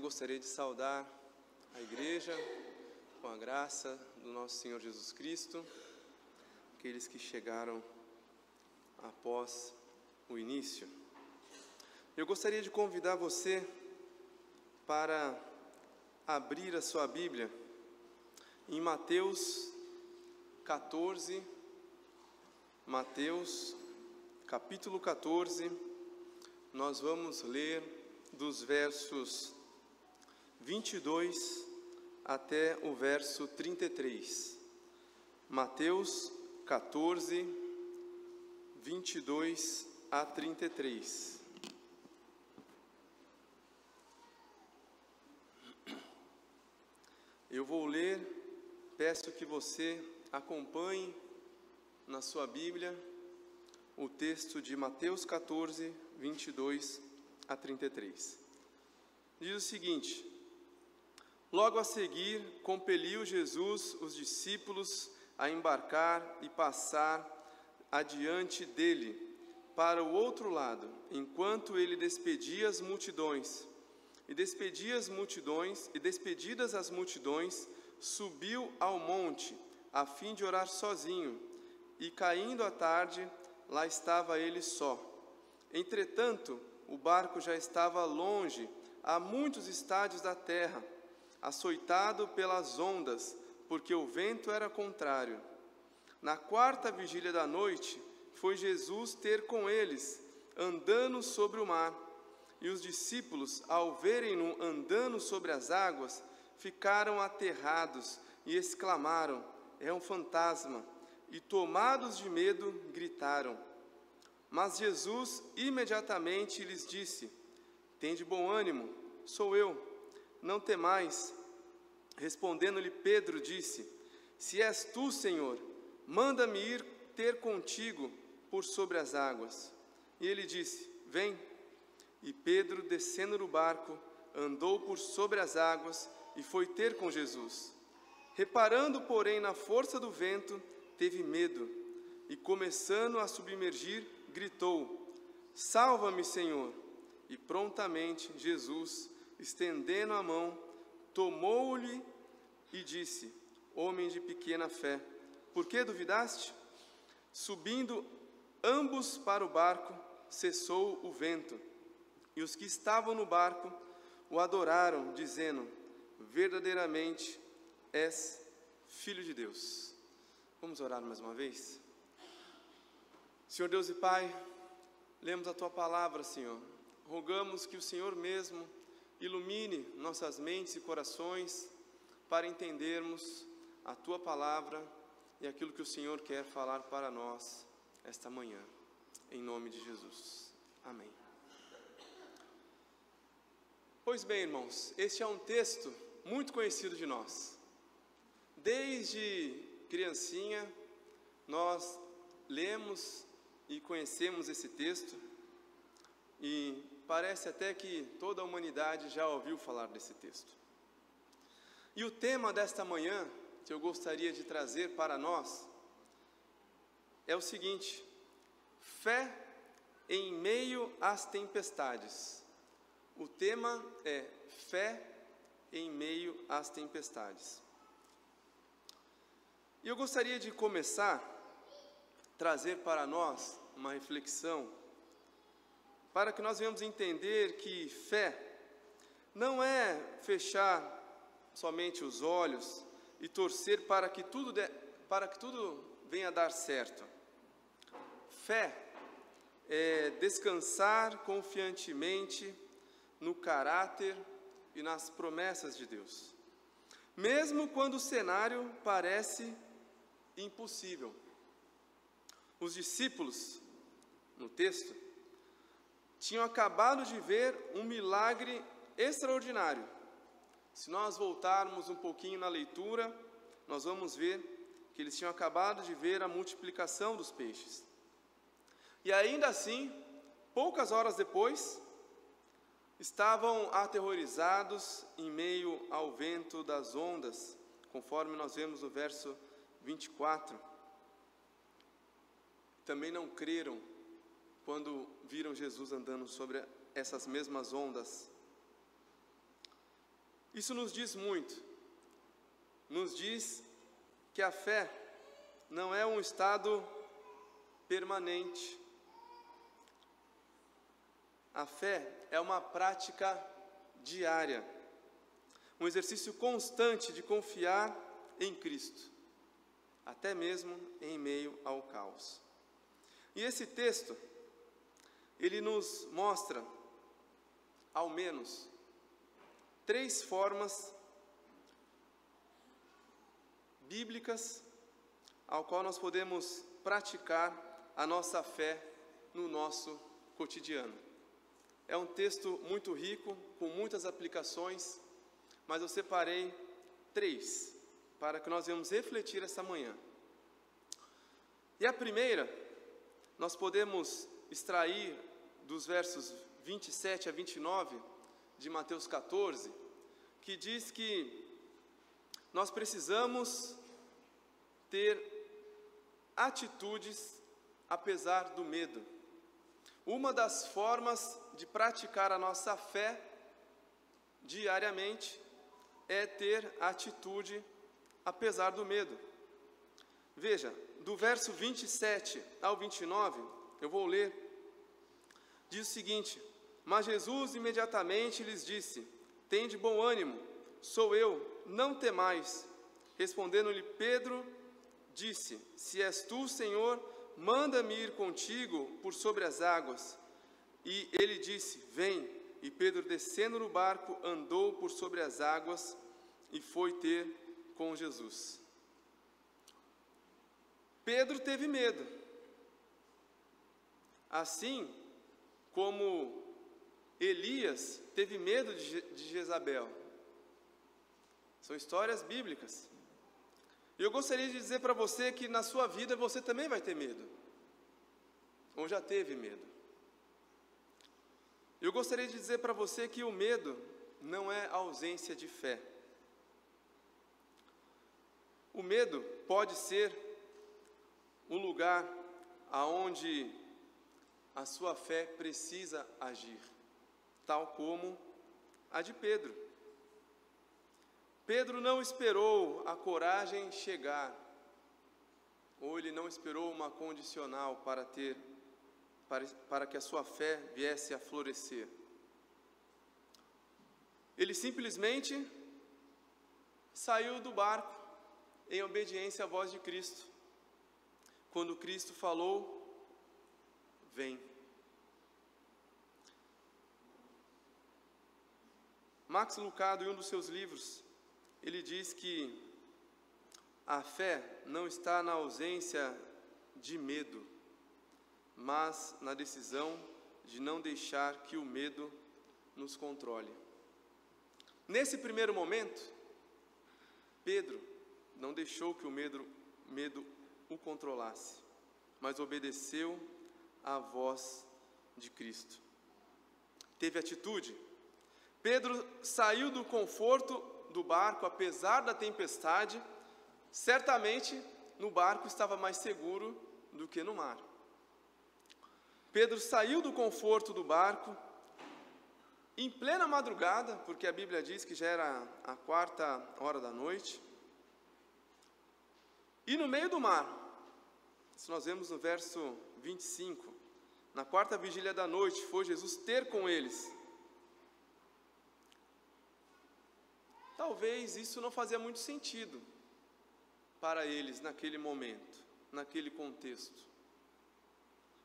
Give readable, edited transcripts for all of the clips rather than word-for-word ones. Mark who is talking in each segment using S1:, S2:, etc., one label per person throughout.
S1: Gostaria de saudar a igreja com a graça do nosso Senhor Jesus Cristo, aqueles que chegaram após o início. Eu gostaria de convidar você para abrir a sua Bíblia em Mateus 14, Mateus capítulo 14, nós vamos ler dos versos 22 até o verso 33. Mateus 14, 22 a 33. Eu vou ler, peço que você acompanhe na sua Bíblia o texto de Mateus 14, 22 a 33. Diz o seguinte: logo a seguir, compeliu Jesus os discípulos a embarcar e passar adiante dele para o outro lado, enquanto ele despedia as multidões. E despedidas as multidões, subiu ao monte, a fim de orar sozinho. E caindo a tarde, lá estava ele só. Entretanto, o barco já estava longe, a muitos estádios da terra, açoitado pelas ondas, porque o vento era contrário. Na quarta vigília da noite, foi Jesus ter com eles, andando sobre o mar. E os discípulos, ao verem-no andando sobre as águas, ficaram aterrados e exclamaram: é um fantasma! E tomados de medo, gritaram. Mas Jesus imediatamente lhes disse: tende bom ânimo, sou eu, não temais. Respondendo-lhe Pedro, disse: se és tu, Senhor, manda-me ir ter contigo por sobre as águas. E ele disse: vem. E Pedro, descendo do barco, andou por sobre as águas e foi ter com Jesus. Reparando, porém, na força do vento, teve medo, e começando a submergir, gritou: salva-me, Senhor! E prontamente Jesus, estendendo a mão, tomou-lhe e disse: homem de pequena fé, por que duvidaste? Subindo ambos para o barco, cessou o vento. E os que estavam no barco o adoraram, dizendo: verdadeiramente és Filho de Deus. Vamos orar mais uma vez? Senhor Deus e Pai, lemos a Tua palavra, Senhor. Rogamos que o Senhor mesmo ilumine nossas mentes e corações para entendermos a Tua palavra e aquilo que o Senhor quer falar para nós esta manhã. Em nome de Jesus. Amém. Pois bem, irmãos, este é um texto muito conhecido de nós. Desde criancinha, nós lemos e conhecemos esse texto, e parece até que toda a humanidade já ouviu falar desse texto. E o tema desta manhã, que eu gostaria de trazer para nós, é o seguinte: fé em meio às tempestades. O tema é fé em meio às tempestades. E eu gostaria de começar a trazer para nós uma reflexão, para que nós venhamos entender que fé não é fechar somente os olhos e torcer para que tudo venha a dar certo. Fé é descansar confiantemente no caráter e nas promessas de Deus, mesmo quando o cenário parece impossível. Os discípulos, no texto, tinham acabado de ver um milagre extraordinário. Se nós voltarmos um pouquinho na leitura, nós vamos ver que eles tinham acabado de ver a multiplicação dos peixes. E ainda assim, poucas horas depois, estavam aterrorizados em meio ao vento das ondas, conforme nós vemos no verso 24, também não creram quando viram Jesus andando sobre essas mesmas ondas. Isso nos diz muito. Nos diz que a fé não é um estado permanente. A fé é uma prática diária, um exercício constante de confiar em Cristo, até mesmo em meio ao caos. E esse texto, ele nos mostra, ao menos, 3 formas bíblicas ao qual nós podemos praticar a nossa fé no nosso cotidiano. É um texto muito rico, com muitas aplicações, mas eu separei 3 para que nós venhamos refletir essa manhã. E a primeira, nós podemos extrair dos versos 27 a 29 de Mateus 14, que diz que nós precisamos ter atitudes apesar do medo. Uma das formas de praticar a nossa fé diariamente é ter atitude apesar do medo. Veja, do verso 27 ao 29, eu vou ler, diz o seguinte: mas Jesus imediatamente lhes disse: tende bom ânimo, sou eu, não temais. Respondendo-lhe Pedro, disse: se és tu, Senhor, manda-me ir contigo por sobre as águas. E ele disse: vem. E Pedro, descendo no barco, andou por sobre as águas e foi ter com Jesus. Pedro teve medo, assim como Elias teve medo de Jezabel. São histórias bíblicas. E eu gostaria de dizer para você que na sua vida você também vai ter medo, ou já teve medo. Eu gostaria de dizer para você que o medo não é ausência de fé. O medo pode ser um lugar aonde a sua fé precisa agir, tal como a de Pedro. Pedro não esperou a coragem chegar, ou ele não esperou uma condicional para que a sua fé viesse a florescer. Ele simplesmente saiu do barco em obediência à voz de Cristo. Quando Cristo falou: vem. Max Lucado, em um dos seus livros, ele diz que a fé não está na ausência de medo, mas na decisão de não deixar que o medo nos controle. Nesse primeiro momento, Pedro não deixou que o medo o controlasse, mas obedeceu à voz de Cristo. Teve atitude. Pedro saiu do conforto do barco, apesar da tempestade. Certamente no barco estava mais seguro do que no mar. Pedro saiu do conforto do barco em plena madrugada, porque a Bíblia diz que já era a 4h da noite, e no meio do mar. Isso nós vemos no verso 25. Na 4ª vigília da noite foi Jesus ter com eles. Talvez isso não fazia muito sentido para eles naquele momento, naquele contexto.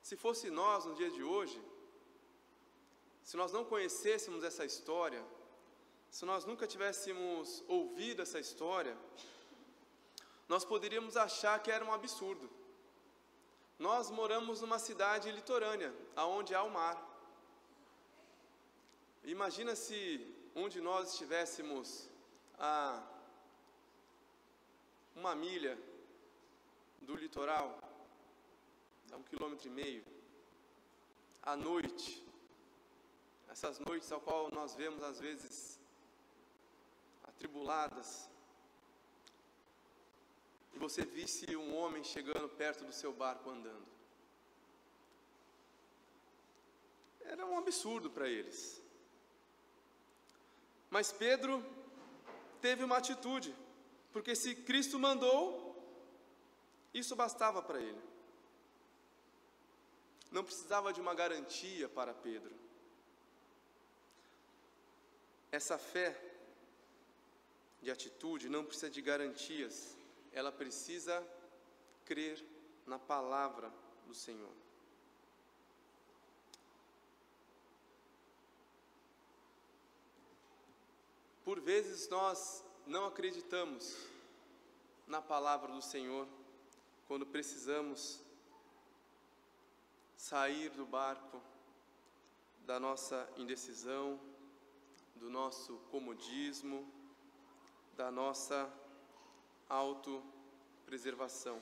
S1: Se fosse nós no dia de hoje, se nós não conhecêssemos essa história, se nós nunca tivéssemos ouvido essa história, nós poderíamos achar que era um absurdo. Nós moramos numa cidade litorânea, onde há o mar. Imagina se um de nós estivéssemos a 1 milha do litoral, a 1,5 km, à noite, essas noites ao qual nós vemos às vezes atribuladas, e você visse um homem chegando perto do seu barco andando. Era um absurdo para eles. Mas Pedro teve uma atitude, porque se Cristo mandou, isso bastava para ele. Não precisava de uma garantia para Pedro. Essa fé de atitude não precisa de garantias, ela precisa crer na palavra do Senhor. Por vezes nós não acreditamos na palavra do Senhor quando precisamos sair do barco da nossa indecisão, do nosso comodismo, da nossa autopreservação.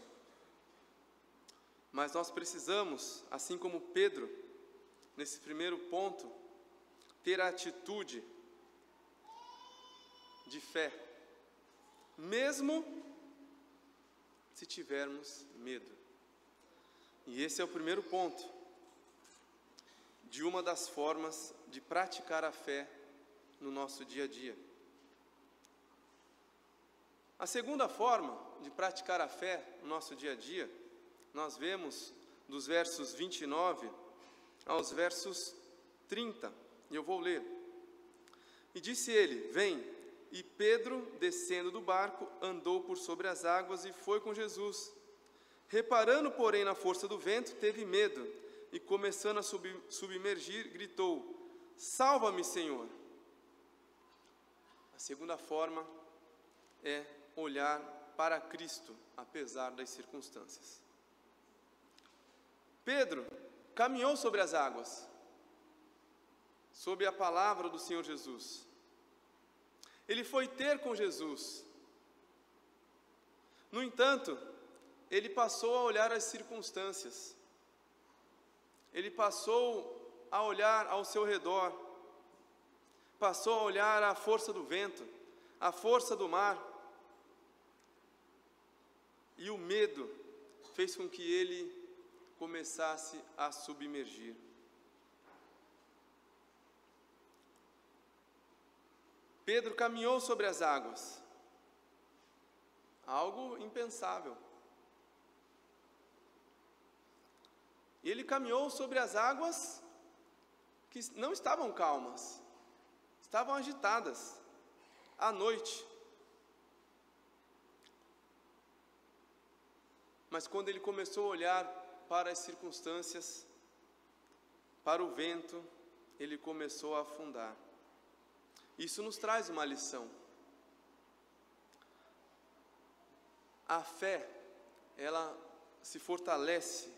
S1: Mas nós precisamos, assim como Pedro, nesse primeiro ponto, ter a atitude de fé, mesmo se tivermos medo. E esse é o primeiro ponto de uma das formas de praticar a fé no nosso dia a dia. A segunda forma de praticar a fé no nosso dia a dia, nós vemos dos versos 29 aos versos 30, e eu vou ler. E disse ele: vem. E Pedro, descendo do barco, andou por sobre as águas e foi com Jesus. Reparando, porém, na força do vento, teve medo, e começando a submergir, gritou: salva-me, Senhor! A segunda forma é olhar para Cristo, apesar das circunstâncias. Pedro caminhou sobre as águas, sob a palavra do Senhor Jesus. Ele foi ter com Jesus. No entanto, ele passou a olhar as circunstâncias. Ele passou a olhar ao seu redor. Passou a olhar a força do vento, a força do mar. E o medo fez com que ele começasse a submergir. Pedro caminhou sobre as águas, algo impensável. E ele caminhou sobre as águas que não estavam calmas, estavam agitadas, à noite. Mas quando ele começou a olhar para as circunstâncias, para o vento, ele começou a afundar. Isso nos traz uma lição. A fé, ela se fortalece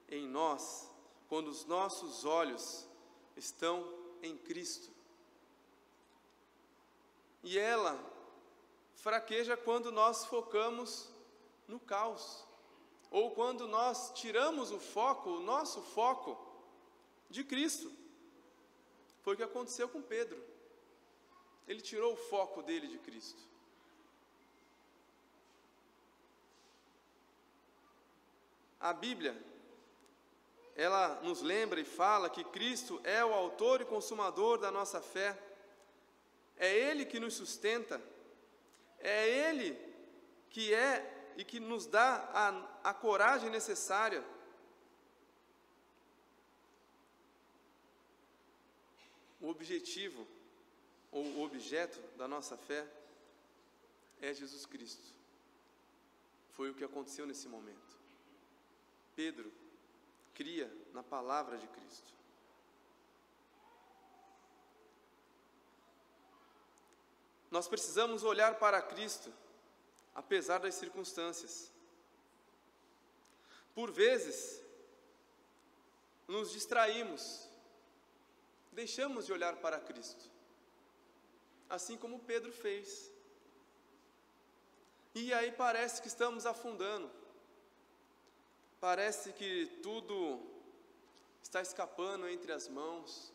S1: em nós quando os nossos olhos estão em Cristo. E ela fraqueja quando nós focamos no caos, ou quando nós tiramos o foco, o nosso foco, de Cristo. Foi o que aconteceu com Pedro. Ele tirou o foco dele de Cristo. A Bíblia, ela nos lembra e fala que Cristo é o autor e consumador da nossa fé. É Ele que nos sustenta. É Ele que é e que nos dá a coragem necessária. O objetivo ou o objeto da nossa fé é Jesus Cristo. Foi o que aconteceu nesse momento. Pedro cria na palavra de Cristo. Nós precisamos olhar para Cristo, apesar das circunstâncias. Por vezes, nos distraímos, deixamos de olhar para Cristo, assim como Pedro fez. E aí parece que estamos afundando, parece que tudo está escapando entre as mãos,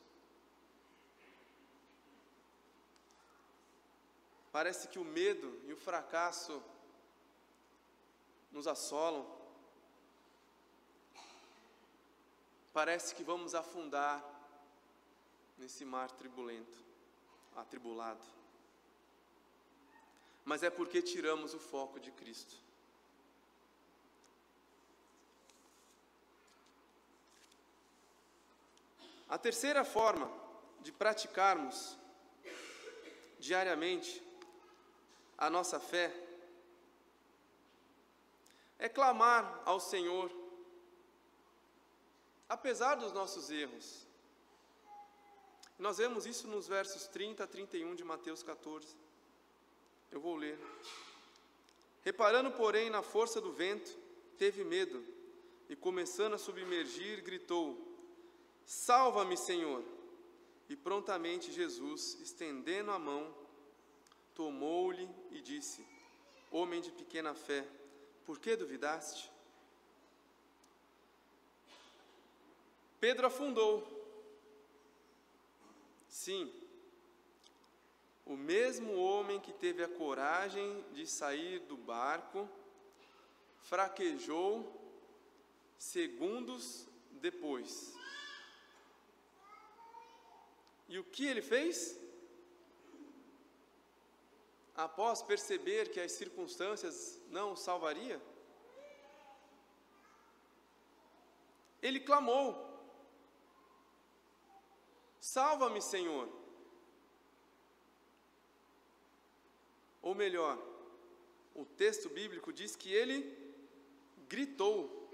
S1: parece que o medo e o fracasso nos assolam, parece que vamos afundar nesse mar atribulado. Mas é porque tiramos o foco de Cristo. A terceira forma de praticarmos diariamente a nossa fé é clamar ao Senhor, apesar dos nossos erros. Nós vemos isso nos versos 30 a 31 de Mateus 14. Eu vou ler. Reparando, porém, na força do vento, teve medo, e começando a submergir, gritou: Salva-me, Senhor! E prontamente Jesus, estendendo a mão, tomou-lhe e disse: Homem de pequena fé, por que duvidaste? Pedro afundou. Sim, o mesmo homem que teve a coragem de sair do barco, fraquejou segundos depois. E o que ele fez? Após perceber que as circunstâncias não o salvaria, ele clamou: Salva-me, Senhor! Ou melhor, o texto bíblico diz que ele gritou.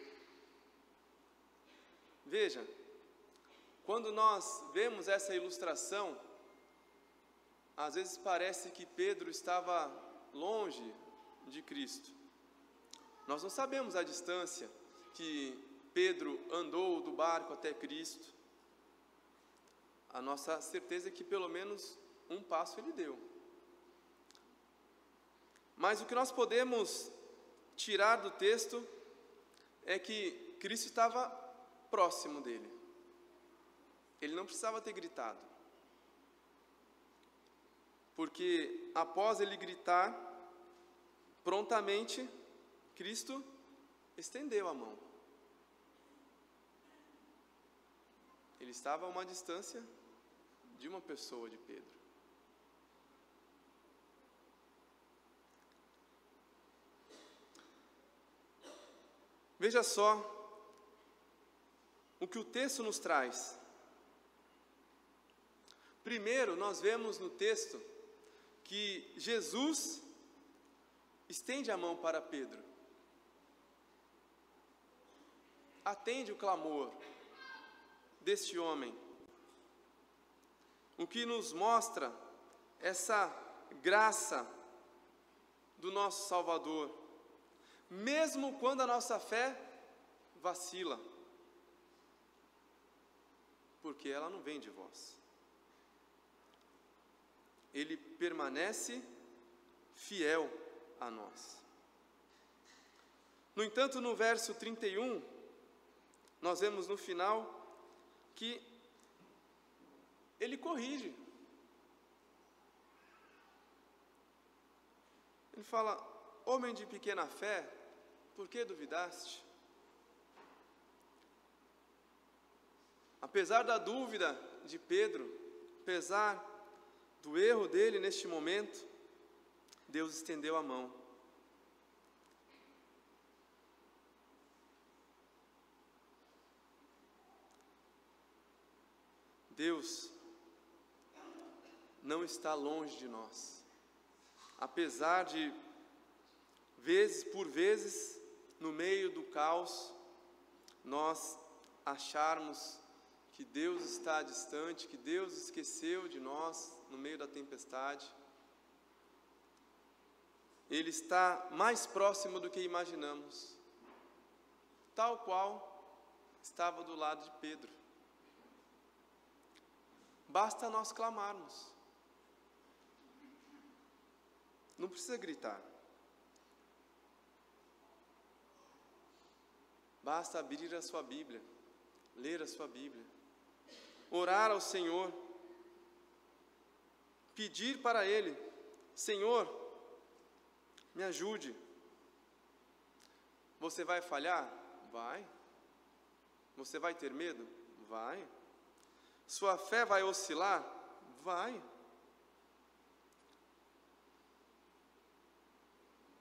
S1: Veja, quando nós vemos essa ilustração, às vezes parece que Pedro estava longe de Cristo. Nós não sabemos a distância que Pedro andou do barco até Cristo. A nossa certeza é que pelo menos um passo ele deu. Mas o que nós podemos tirar do texto é que Cristo estava próximo dele. Ele não precisava ter gritado. Porque após ele gritar, prontamente, Cristo estendeu a mão. Ele estava a uma distância de uma pessoa, de Pedro. Veja só o que o texto nos traz. Primeiro, nós vemos no texto que Jesus estende a mão para Pedro. Atende o clamor deste homem. O que nos mostra essa graça do nosso Salvador, mesmo quando a nossa fé vacila, porque ela não vem de vós. Ele permanece fiel a nós. No entanto, no verso 31, nós vemos no final que ele corrige. Ele fala: homem de pequena fé, por que duvidaste? Apesar da dúvida de Pedro, apesar do erro dele neste momento, Deus estendeu a mão. Deus não está longe de nós. Apesar de, por vezes, no meio do caos, nós acharmos que Deus está distante, que Deus esqueceu de nós no meio da tempestade, Ele está mais próximo do que imaginamos, tal qual estava do lado de Pedro. Basta nós clamarmos. Não precisa gritar. Basta abrir a sua Bíblia, ler a sua Bíblia, orar ao Senhor, pedir para Ele: Senhor, me ajude. Você vai falhar? Vai. Você vai ter medo? Vai. Sua fé vai oscilar? Vai.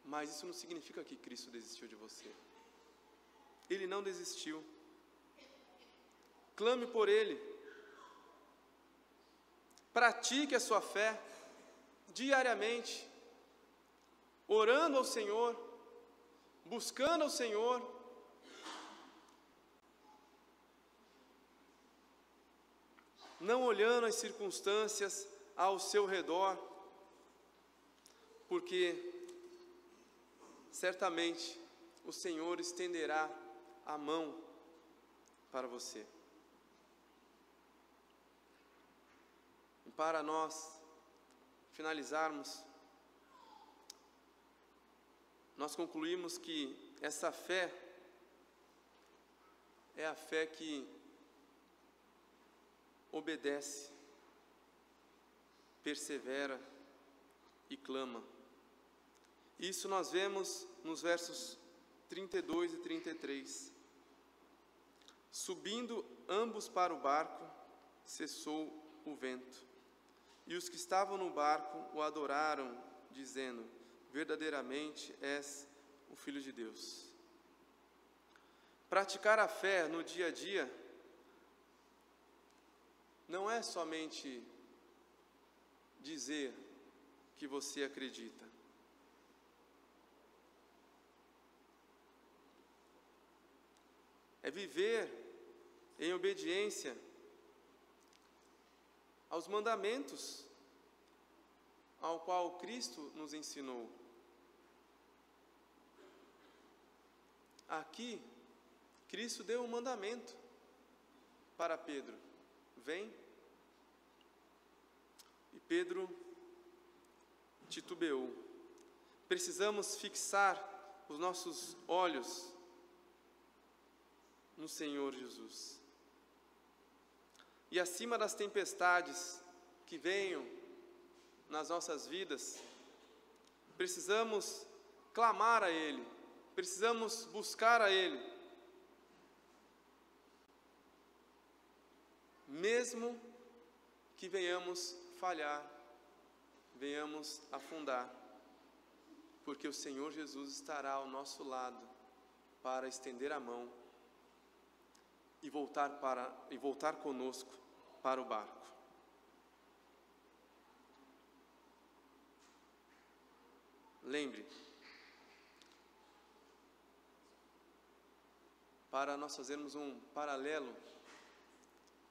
S1: Mas isso não significa que Cristo desistiu de você. Ele não desistiu. Clame por Ele. Pratique a sua fé diariamente, orando ao Senhor, buscando ao Senhor. Não olhando as circunstâncias ao seu redor, porque certamente o Senhor estenderá a mão para você. E para nós finalizarmos, nós concluímos que essa fé é a fé que obedece, persevera e clama. Isso nós vemos nos versos 32 e 33. Subindo ambos para o barco, cessou o vento. E os que estavam no barco o adoraram, dizendo: verdadeiramente és o Filho de Deus. Praticar a fé no dia a dia não é somente dizer que você acredita. É viver em obediência aos mandamentos ao qual Cristo nos ensinou. Aqui, Cristo deu um mandamento para Pedro: vem. E Pedro titubeou. Precisamos fixar os nossos olhos no Senhor Jesus. E acima das tempestades que venham nas nossas vidas, precisamos clamar a Ele, precisamos buscar a Ele, mesmo que venhamos falhar, venhamos afundar, porque o Senhor Jesus estará ao nosso lado para estender a mão e voltar conosco para o barco. Lembre, para nós fazermos um paralelo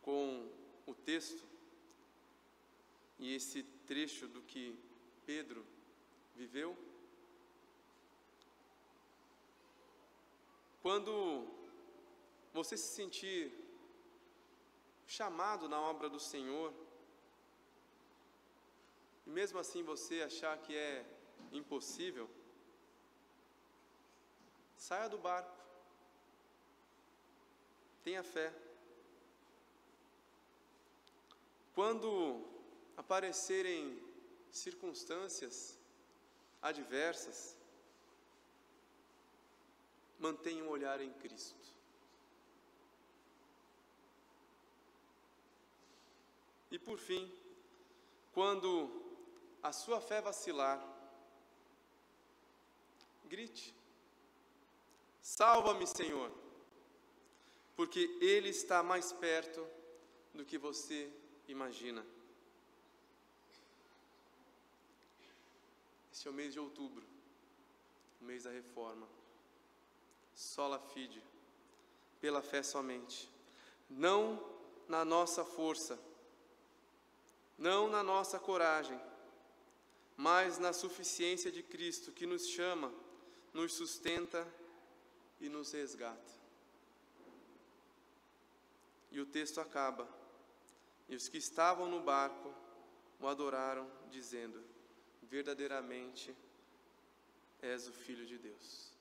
S1: com o texto e esse trecho do que Pedro viveu, quando você se sentir chamado na obra do Senhor, e mesmo assim você achar que é impossível, saia do barco, tenha fé. Quando aparecerem circunstâncias adversas, mantenha um olhar em Cristo. E por fim, quando a sua fé vacilar, grite: salva-me, Senhor, porque Ele está mais perto do que você imagina. Este é o mês de outubro, o mês da reforma. Sola fide, pela fé somente, não na nossa força, não na nossa coragem, mas na suficiência de Cristo, que nos chama, nos sustenta e nos resgata. E o texto acaba: e os que estavam no barco o adoraram, dizendo: verdadeiramente és o Filho de Deus.